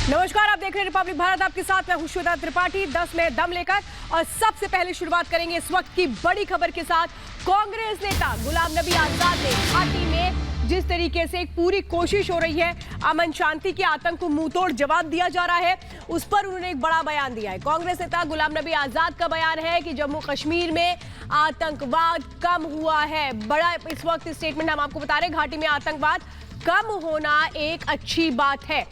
नमस्कार, आप देख रहे हैं रिपब्लिक भारत। आपके साथ मैं हूं श्वेता त्रिपाठी 10 में दम लेकर। और सबसे पहले शुरुआत करेंगे इस वक्त की बड़ी खबर के साथ। कांग्रेस नेता गुलाम नबी आजाद ने घाटी में जिस तरीके से एक पूरी कोशिश हो रही है अमन शांति के आतंक को मुंहतोड़ जवाब दिया जा रहा है, उस पर उन्होंने एक बड़ा बयान दिया है। कांग्रेस नेता गुलाम नबी आजाद का बयान है कि जम्मू कश्मीर में आतंकवाद कम हुआ है। बड़ा इस वक्त स्टेटमेंट हम आपको बता रहे हैं, घाटी में आतंकवाद कम होना एक अच्छी बात है।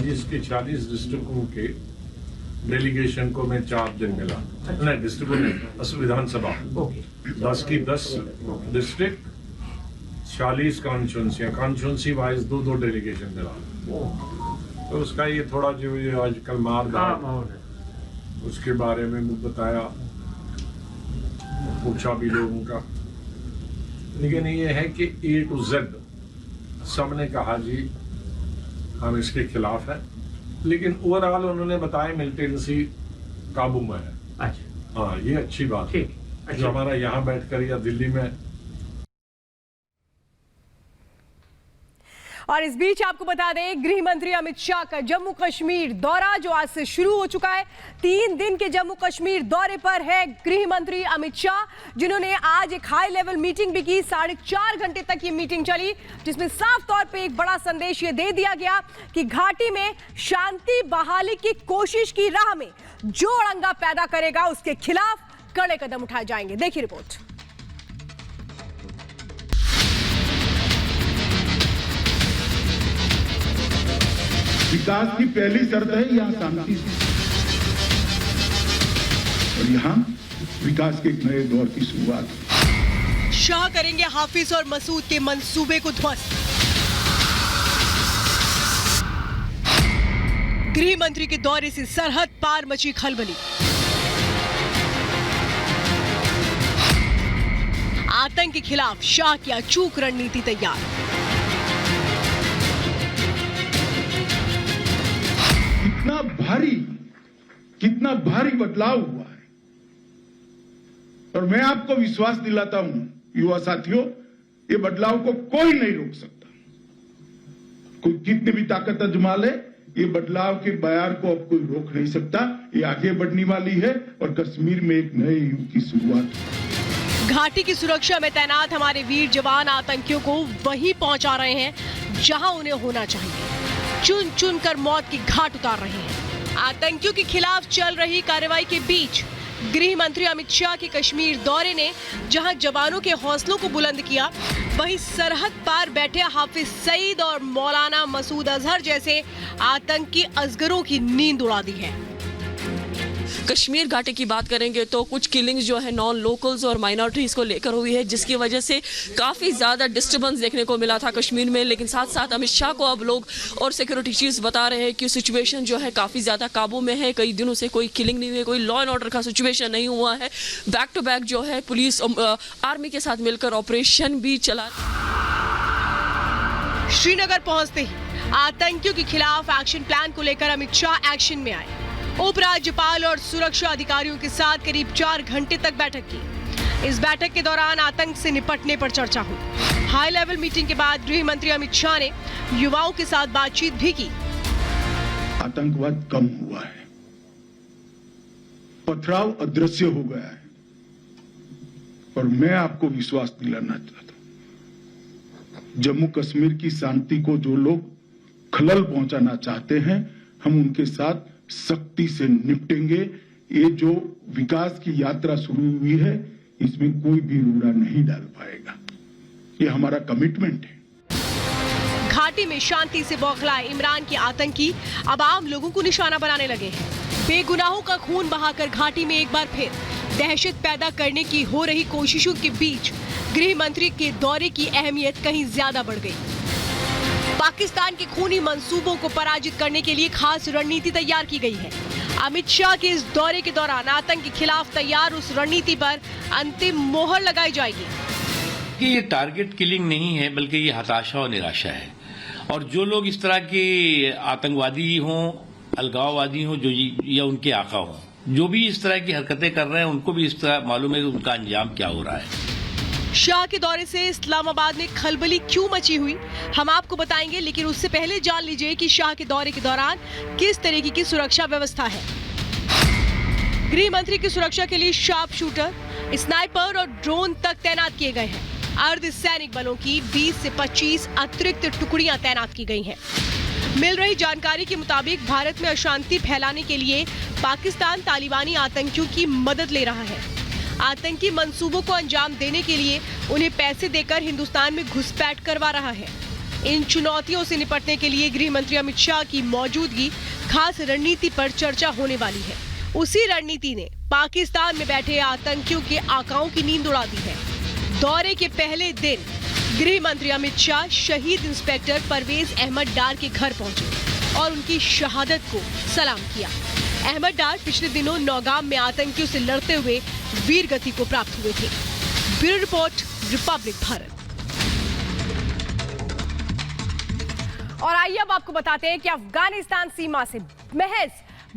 इसके 40 डिस्ट्रिक्टों के डेलीगेशन को मैं 4 दिन मिला। नहीं, डिस्ट्रिक्टों नहीं, विधानसभा 10 की 10 डिस्ट्रिक्ट, 40 कॉन्स्टिट्यूंसी वाइज 2-2 डेलीगेशन मिला। तो उसका ये थोड़ा जो ये आजकल मारधाड़ उसके बारे में बताया, पूछा भी लोगों का। लेकिन ये है कि A to Z सबने कहा जी हम इसके खिलाफ है, लेकिन ओवरऑल उन्होंने बताया मिलिटेंसी काबू में है। अच्छा, हाँ, ये अच्छी बात है। जो हमारा यहाँ बैठकर या दिल्ली में। और इस बीच आपको बता दें, गृह मंत्री अमित शाह का जम्मू कश्मीर दौरा जो आज से शुरू हो चुका है। 3 दिन के जम्मू कश्मीर दौरे पर है गृह मंत्री अमित शाह, जिन्होंने आज एक हाई लेवल मीटिंग भी की। 4.5 घंटे तक ये मीटिंग चली, जिसमें साफ तौर पे एक बड़ा संदेश ये दे दिया गया कि घाटी में शांति बहाली की कोशिश की राह में जो अड़ंगा पैदा करेगा उसके खिलाफ कड़े कदम उठाए जाएंगे। देखिए रिपोर्ट। विकास की पहली शर्त है यहाँ शांति, और यहाँ विकास के एक नए दौर की शुरुआत। शाह करेंगे हाफिज और मसूद के मंसूबे को ध्वस्त। गृह मंत्री के दौरे से सरहद पार मची खलबली। आतंक के खिलाफ शाह की अचूक रणनीति तैयार। कितना भारी बदलाव हुआ है, और मैं आपको विश्वास दिलाता हूं युवा साथियों, ये बदलाव को कोई नहीं रोक सकता। कोई कितनी भी ताकत आजमा ले, ये बदलाव के बयार को अब कोई रोक नहीं सकता। ये आगे बढ़ने वाली है और कश्मीर में एक नए युग की शुरुआत। घाटी की सुरक्षा में तैनात हमारे वीर जवान आतंकियों को वहीं पहुंचा रहे हैं जहां उन्हें होना चाहिए। चुन चुन कर मौत की घाट उतार रहे हैं। आतंकियों के खिलाफ चल रही कार्रवाई के बीच गृह मंत्री अमित शाह के कश्मीर दौरे ने जहां जवानों के हौसलों को बुलंद किया, वहीं सरहद पार बैठे हाफिज सईद और मौलाना मसूद अजहर जैसे आतंकी अजगरों की नींद उड़ा दी है। कश्मीर घाटी की बात करेंगे तो कुछ किलिंग्स जो है नॉन लोकल्स और माइनॉरिटीज़ को लेकर हुई है, जिसकी वजह से काफ़ी ज़्यादा डिस्टर्बेंस देखने को मिला था कश्मीर में। लेकिन साथ साथ अमित शाह को अब लोग और सिक्योरिटी चीफ बता रहे हैं कि सिचुएशन जो है काफ़ी ज़्यादा काबू में है। कई दिनों से कोई किलिंग नहीं हुई है, कोई लॉ एंड ऑर्डर का सिचुएशन नहीं हुआ है। बैक टू बैक जो है पुलिस आर्मी के साथ मिलकर ऑपरेशन भी चला। श्रीनगर पहुंचते ही आतंकियों के खिलाफ एक्शन प्लान को लेकर अमित शाह एक्शन में आए। उपराज्यपाल और सुरक्षा अधिकारियों के साथ करीब 4 घंटे तक बैठक की। इस बैठक के दौरान आतंक से निपटने पर चर्चा हुई। हाई लेवल मीटिंग के बाद गृह मंत्री अमित शाह ने युवाओं के साथ बातचीत भी की। आतंकवाद कम हुआ है, पथराव अदृश्य हो गया है, और मैं आपको विश्वास दिलाना चाहता हूं, जम्मू कश्मीर की शांति को जो लोग खलल पहुंचाना चाहते हैं, हम उनके साथ सख्ती से निपटेंगे। ये जो विकास की यात्रा शुरू हुई है, इसमें कोई भी रूड़ा नहीं डाल पाएगा। ये हमारा कमिटमेंट है। घाटी में शांति से बौखलाए इमरान के आतंकी अब आम लोगों को निशाना बनाने लगे हैं। बेगुनाहों का खून बहाकर घाटी में एक बार फिर दहशत पैदा करने की हो रही कोशिशों के बीच गृह मंत्री के दौरे की अहमियत कहीं ज्यादा बढ़ गई। पाकिस्तान के खूनी मंसूबों को पराजित करने के लिए खास रणनीति तैयार की गई है। अमित शाह के इस दौरे के दौरान आतंक के खिलाफ तैयार उस रणनीति पर अंतिम मोहर लगाई जाएगी। कि ये टारगेट किलिंग नहीं है, बल्कि ये हताशा और निराशा है। और जो लोग इस तरह के आतंकवादी हों, अलगाववादी हों, जो या उनके आका हों, जो भी इस तरह की हरकतें कर रहे हैं, उनको भी इस तरह मालूम है कि उनका अंजाम क्या हो रहा है। शाह के दौरे से इस्लामाबाद में खलबली क्यों मची हुई, हम आपको बताएंगे, लेकिन उससे पहले जान लीजिए कि शाह के दौरे के दौरान किस तरीके की सुरक्षा व्यवस्था है। गृह मंत्री की सुरक्षा के लिए शार्प शूटर, स्नाइपर और ड्रोन तक तैनात किए गए हैं। अर्धसैनिक बलों की 20 से 25 अतिरिक्त टुकड़ियां तैनात की गई हैं। मिल रही जानकारी के मुताबिक भारत में अशांति फैलाने के लिए पाकिस्तान तालिबानी आतंकियों की मदद ले रहा है। आतंकी मंसूबों को अंजाम देने के लिए उन्हें पैसे देकर हिंदुस्तान में घुसपैठ करवा रहा है। इन चुनौतियों से निपटने के लिए गृह मंत्री अमित शाह की मौजूदगी खास रणनीति पर चर्चा होने वाली है। उसी रणनीति ने पाकिस्तान में बैठे आतंकियों के आकाओं की नींद उड़ा दी है। दौरे के पहले दिन गृह मंत्री अमित शाह शहीद इंस्पेक्टर परवेज अहमद डार के घर पहुंचे और उनकी शहादत को सलाम किया। अहमद डार पिछले दिनों नौगाम में आतंकियों से लड़ते हुए वीर गति को प्राप्त हुए थे। Bureau report, Republic Bharat. और आइए अब आपको बताते हैं कि अफगानिस्तान सीमा से महज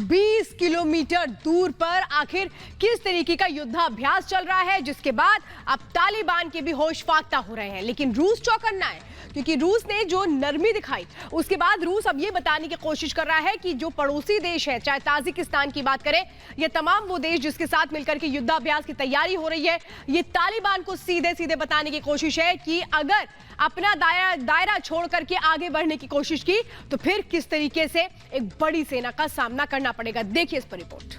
20 किलोमीटर दूर पर आखिर किस तरीके का युद्धाभ्यास चल रहा है, जिसके बाद अब तालिबान के भी होश फाख्ता हो रहे हैं। लेकिन रूस चौकन्ना है, क्योंकि रूस ने जो नरमी दिखाई उसके बाद रूस अब ये बताने की कोशिश कर रहा है कि जो पड़ोसी देश है, चाहे ताजिकिस्तान की बात करें, ये तमाम वो देश जिसके साथ मिलकर के युद्धाभ्यास की तैयारी हो रही है, ये तालिबान को सीधे सीधे बताने की कोशिश है कि अगर अपना दायरा छोड़ करके आगे बढ़ने की कोशिश की तो फिर किस तरीके से एक बड़ी सेना का सामना करना पड़ेगा। देखिए इस पर रिपोर्ट।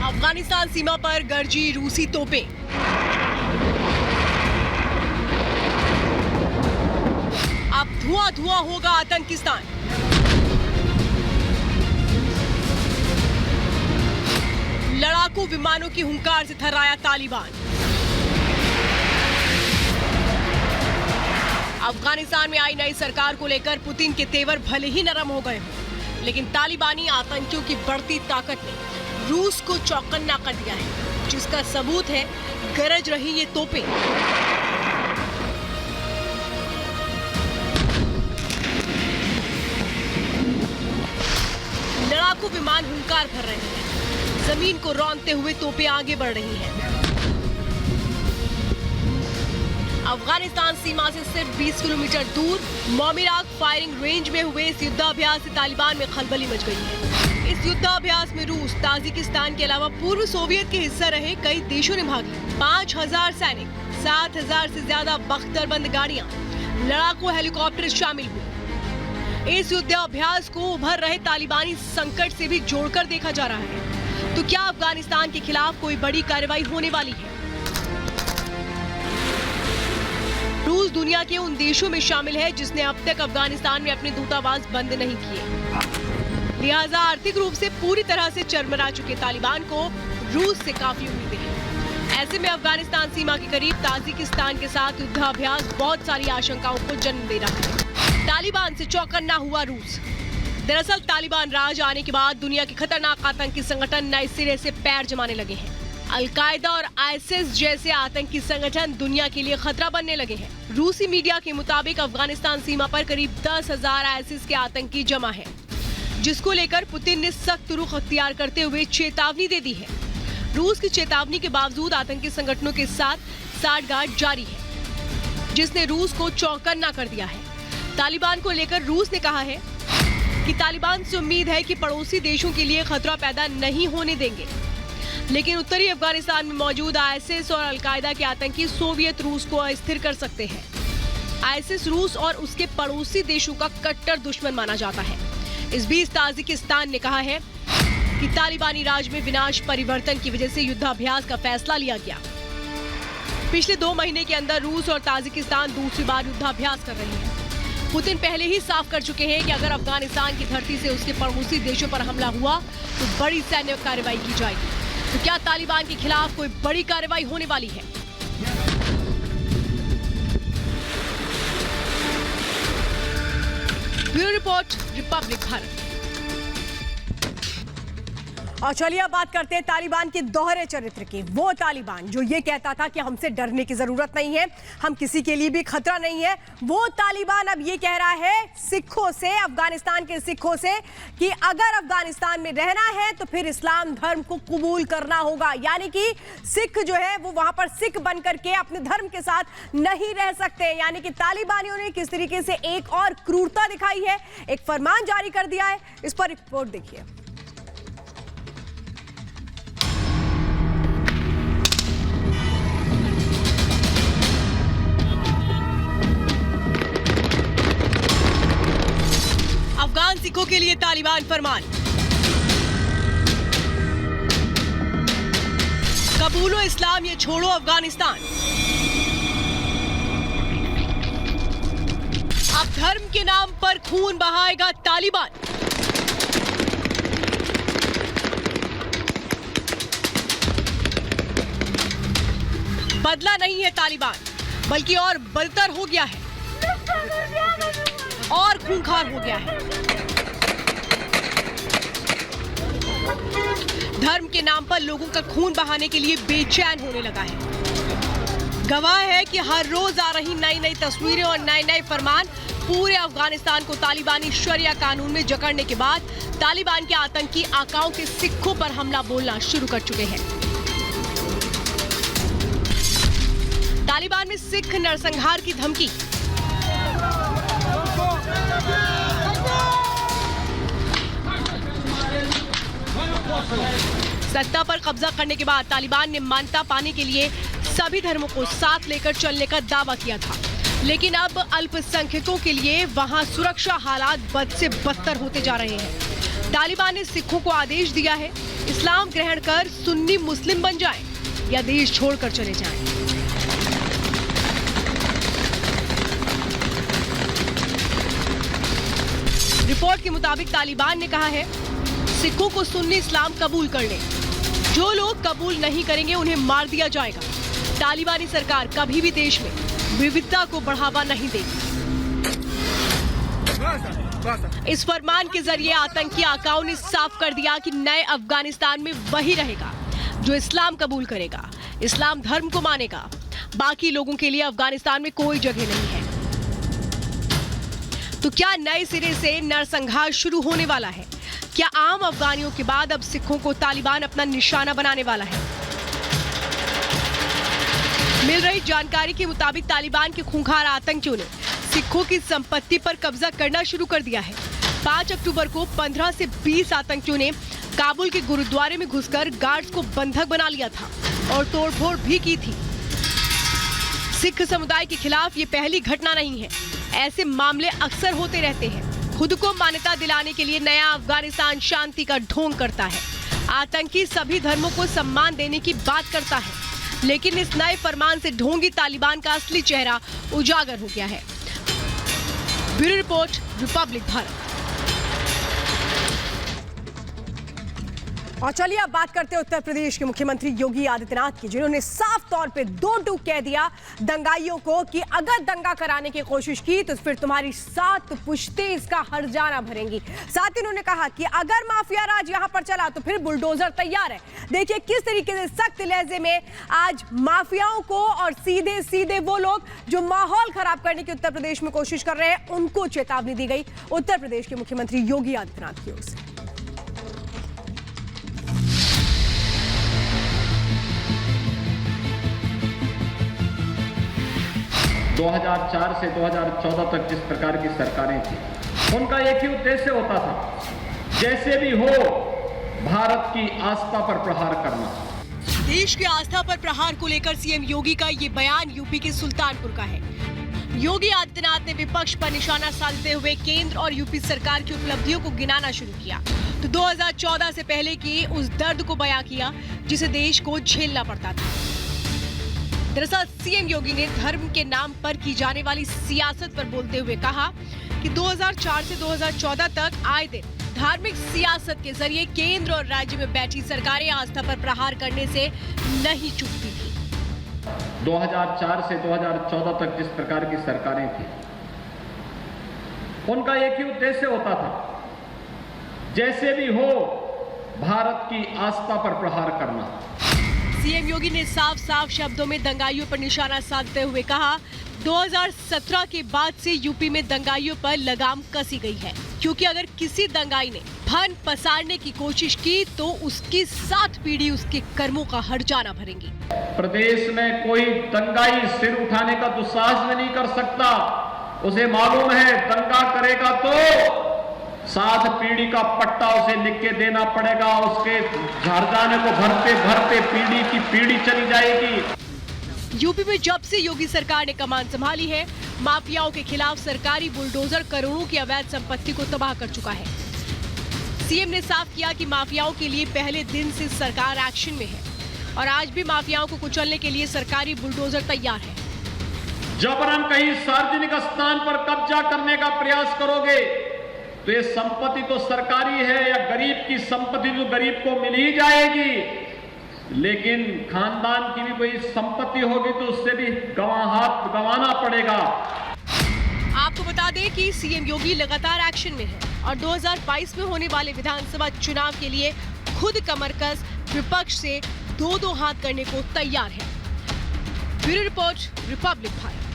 अफगानिस्तान सीमा पर गरजी रूसी तोपें। अब धुआं धुआं होगा आतंकिस्तान। लड़ाकू विमानों की हुंकार से थर्राया तालिबान। अफगानिस्तान में आई नई सरकार को लेकर पुतिन के तेवर भले ही नरम हो गए हों, लेकिन तालिबानी आतंकियों की बढ़ती ताकत ने रूस को चौकन्ना कर दिया है, जिसका सबूत है गरज रही ये तोपें। लड़ाकू विमान हुंकार भर रहे हैं, जमीन को रौंदते हुए तोपें आगे बढ़ रही हैं। अफगानिस्तान सीमा से सिर्फ 20 किलोमीटर दूर मोमिराग फायरिंग रेंज में हुए इस युद्धाभ्यास से तालिबान में खलबली मच गई है। इस युद्धाभ्यास में रूस, ताजिकिस्तान के अलावा पूर्व सोवियत के हिस्सा रहे कई देशों ने भाग लिया। 5000 सैनिक, 7000 से ज्यादा बख्तरबंद गाड़ियां, लड़ाकू हेलीकॉप्टर शामिल हुए। इस युद्धाभ्यास को उभर रहे तालिबानी संकट से भी जोड़कर देखा जा रहा है। तो क्या अफगानिस्तान के खिलाफ कोई बड़ी कार्रवाई होने वाली है? रूस दुनिया के उन देशों में शामिल है जिसने अब तक अफगानिस्तान में अपने दूतावास बंद नहीं किए। लिहाजा आर्थिक रूप से पूरी तरह से चरमरा चुके तालिबान को रूस से काफी उम्मीदें हैं। ऐसे में अफगानिस्तान सीमा के करीब ताजिकिस्तान के साथ युद्धाभ्यास बहुत सारी आशंकाओं को जन्म दे रहा है। तालिबान से चौकन्ना हुआ रूस। दरअसल तालिबान राज आने के बाद दुनिया के खतरनाक आतंकी संगठन नए सिरे से पैर जमाने लगे हैं। अल-कायदा और आईएसआईएस जैसे आतंकी संगठन दुनिया के लिए खतरा बनने लगे हैं। रूसी मीडिया के मुताबिक अफगानिस्तान सीमा पर करीब 10,000 आईएसआईएस के आतंकी जमा हैं, जिसको लेकर पुतिन ने सख्त रुख अख्तियार करते हुए चेतावनी दे दी है। रूस की चेतावनी के बावजूद आतंकी संगठनों के साथ साठगांठ जारी है, जिसने रूस को चौकन्ना कर दिया है। तालिबान को लेकर रूस ने कहा है कि तालिबान से उम्मीद है कि पड़ोसी देशों के लिए खतरा पैदा नहीं होने देंगे, लेकिन उत्तरी अफगानिस्तान में मौजूद आईएसआईएस और अल-कायदा के आतंकी सोवियत रूस को अस्थिर कर सकते हैं। आईएसआईएस रूस और उसके पड़ोसी देशों का कट्टर दुश्मन माना जाता है। इस बीच ताजिकिस्तान ने कहा है कि तालिबानी राज में विनाश परिवर्तन की वजह से युद्धाभ्यास का फैसला लिया गया। पिछले 2 महीने के अंदर रूस और ताजिकिस्तान दूसरी बार युद्धाभ्यास कर रहे हैं। पुतिन पहले ही साफ कर चुके हैं कि अगर अफगानिस्तान की धरती से उसके पड़ोसी देशों पर हमला हुआ तो बड़ी सैन्य कार्रवाई की जाएगी। तो क्या तालिबान के खिलाफ कोई बड़ी कार्रवाई होने वाली है? Bureau report, Republic Bharat. और चलिए अब बात करते हैं तालिबान के दोहरे चरित्र की। वो तालिबान जो ये कहता था कि हमसे डरने की जरूरत नहीं है, हम किसी के लिए भी खतरा नहीं है, वो तालिबान अब ये कह रहा है सिखों से, अफगानिस्तान के सिखों से, कि अगर अफगानिस्तान में रहना है तो फिर इस्लाम धर्म को कबूल करना होगा। यानी कि सिख जो है वो वहां पर सिख बन करके अपने धर्म के साथ नहीं रह सकते। यानी कि तालिबानियों ने किस तरीके से एक और क्रूरता दिखाई है, एक फरमान जारी कर दिया है, इस पर रिपोर्ट देखिए। अफगान सिखों के लिए तालिबान फरमान, कबूलो इस्लाम या छोड़ो अफगानिस्तान। अब धर्म के नाम पर खून बहाएगा तालिबान। बदला नहीं है तालिबान, बल्कि और बदतर हो गया है और खूंखार हो गया है। धर्म के नाम पर लोगों का खून बहाने के लिए बेचैन होने लगा है। गवाह है कि हर रोज आ रही नई नई तस्वीरें और नए नए फरमान पूरे अफगानिस्तान को तालिबानी शरिया कानून में जकड़ने के बाद तालिबान के आतंकी आकाओं के सिखों पर हमला बोलना शुरू कर चुके हैं। तालिबान में सिख नरसंहार की धमकी, सत्ता पर कब्जा करने के बाद तालिबान ने मान्यता पाने के लिए सभी धर्मों को साथ लेकर चलने का दावा किया था, लेकिन अब अल्पसंख्यकों के लिए वहां सुरक्षा हालात बद से बदतर होते जा रहे हैं। तालिबान ने सिखों को आदेश दिया है, इस्लाम ग्रहण कर सुन्नी मुस्लिम बन जाएं या देश छोड़कर चले जाएं। रिपोर्ट के मुताबिक तालिबान ने कहा है सिखों को सुन्नी इस्लाम कबूल कर लें, जो लोग कबूल नहीं करेंगे उन्हें मार दिया जाएगा। तालिबानी सरकार कभी भी देश में विविधता को बढ़ावा नहीं देगी। इस फरमान के जरिए आतंकी आकाओं ने साफ कर दिया कि नए अफगानिस्तान में वही रहेगा जो इस्लाम कबूल करेगा, इस्लाम धर्म को मानेगा। बाकी लोगों के लिए अफगानिस्तान में कोई जगह नहीं है। तो क्या नए सिरे से नरसंहार शुरू होने वाला है? क्या आम अफगानियों के बाद अब सिखों को तालिबान अपना निशाना बनाने वाला है? मिल रही जानकारी के मुताबिक तालिबान के खूंखार आतंकियों ने सिखों की संपत्ति पर कब्जा करना शुरू कर दिया है। 5 अक्टूबर को 15 से 20 आतंकियों ने काबुल के गुरुद्वारे में घुसकर गार्ड्स को बंधक बना लिया था और तोड़फोड़ भी की थी। सिख समुदाय के खिलाफ ये पहली घटना नहीं है, ऐसे मामले अक्सर होते रहते हैं। खुद को मान्यता दिलाने के लिए नया अफगानिस्तान शांति का ढोंग करता है। आतंकी सभी धर्मों को सम्मान देने की बात करता है, लेकिन इस नए फरमान से ढोंगी तालिबान का असली चेहरा उजागर हो गया है। Bureau report, Republic Bharat. और चलिए अब बात करते हैं उत्तर प्रदेश के मुख्यमंत्री योगी आदित्यनाथ की, जिन्होंने साफ तौर पे दो टूक कह दिया दंगाइयों को कि अगर दंगा कराने की कोशिश की तो फिर तुम्हारी 7 पुश्तें इसका हर्जाना भरेंगी। साथ ही उन्होंने कहा कि अगर माफिया राज यहां पर चला तो फिर बुलडोजर तैयार है। देखिए किस तरीके से सख्त लहजे में आज माफियाओं को और सीधे सीधे वो लोग जो माहौल खराब करने की उत्तर प्रदेश में कोशिश कर रहे हैं उनको चेतावनी दी गई उत्तर प्रदेश के मुख्यमंत्री योगी आदित्यनाथ की ओर से। 2004 से 2014 तक जिस प्रकार की सरकारें थी, उनका एक ही उद्देश्य होता था, जैसे भी हो भारत की आस्था पर प्रहार करना। देश की आस्था पर प्रहार को लेकर सीएम योगी का ये बयान यूपी के सुल्तानपुर का है। योगी आदित्यनाथ ने विपक्ष पर निशाना साधते हुए केंद्र और यूपी सरकार की उपलब्धियों को गिनाना शुरू किया, तो 2014 से पहले की उस दर्द को बयां किया जिसे देश को झेलना पड़ता था। दरअसल सीएम योगी ने धर्म के नाम पर की जाने वाली सियासत पर बोलते हुए कहा कि 2004 से 2014 तक आए दिन धार्मिक सियासत के जरिए केंद्र और राज्य में बैठी सरकारें आस्था पर प्रहार करने से नहीं चूकती थी। 2004 से 2014 तक जिस प्रकार की सरकारें थी, उनका एक ही उद्देश्य होता था, जैसे भी हो भारत की आस्था पर प्रहार करना। सीएम योगी ने साफ साफ शब्दों में दंगाइयों पर निशाना साधते हुए कहा, 2017 के बाद से यूपी में दंगाइयों पर लगाम कसी गई है, क्योंकि अगर किसी दंगाई ने भन पसारने की कोशिश की तो उसकी 7 पीढ़ी उसके कर्मों का हर्जाना भरेंगी। प्रदेश में कोई दंगाई सिर उठाने का दुस्साहस भी नहीं कर सकता। उसे मालूम है दंगा करेगा तो 7 पीढ़ी का पट्टा उसे लिख के देना पड़ेगा। उसके हर्जाने को भरते भरते पीढ़ी की पीढ़ी चली जाएगी। यूपी में जब से योगी सरकार ने कमान संभाली है, माफियाओं के खिलाफ सरकारी बुलडोजर करोड़ों की अवैध संपत्ति को तबाह कर चुका है। सीएम ने साफ किया कि माफियाओं के लिए पहले दिन से सरकार एक्शन में है और आज भी माफियाओं को कुचलने के लिए सरकारी बुलडोजर तैयार है। जबरन कहीं सार्वजनिक स्थान पर कब्जा करने का प्रयास करोगे तो ये संपत्ति तो सरकारी है या गरीब की संपत्ति तो गरीब को मिल ही जाएगी, लेकिन खानदान की भी कोई संपत्ति होगी तो उससे भी हाथ गंवाना पड़ेगा। आपको बता दें कि सीएम योगी लगातार एक्शन में है और 2022 में होने वाले विधानसभा चुनाव के लिए खुद कमर कस विपक्ष से 2-2 हाथ करने को तैयार है। Bureau report, Republic Bharat.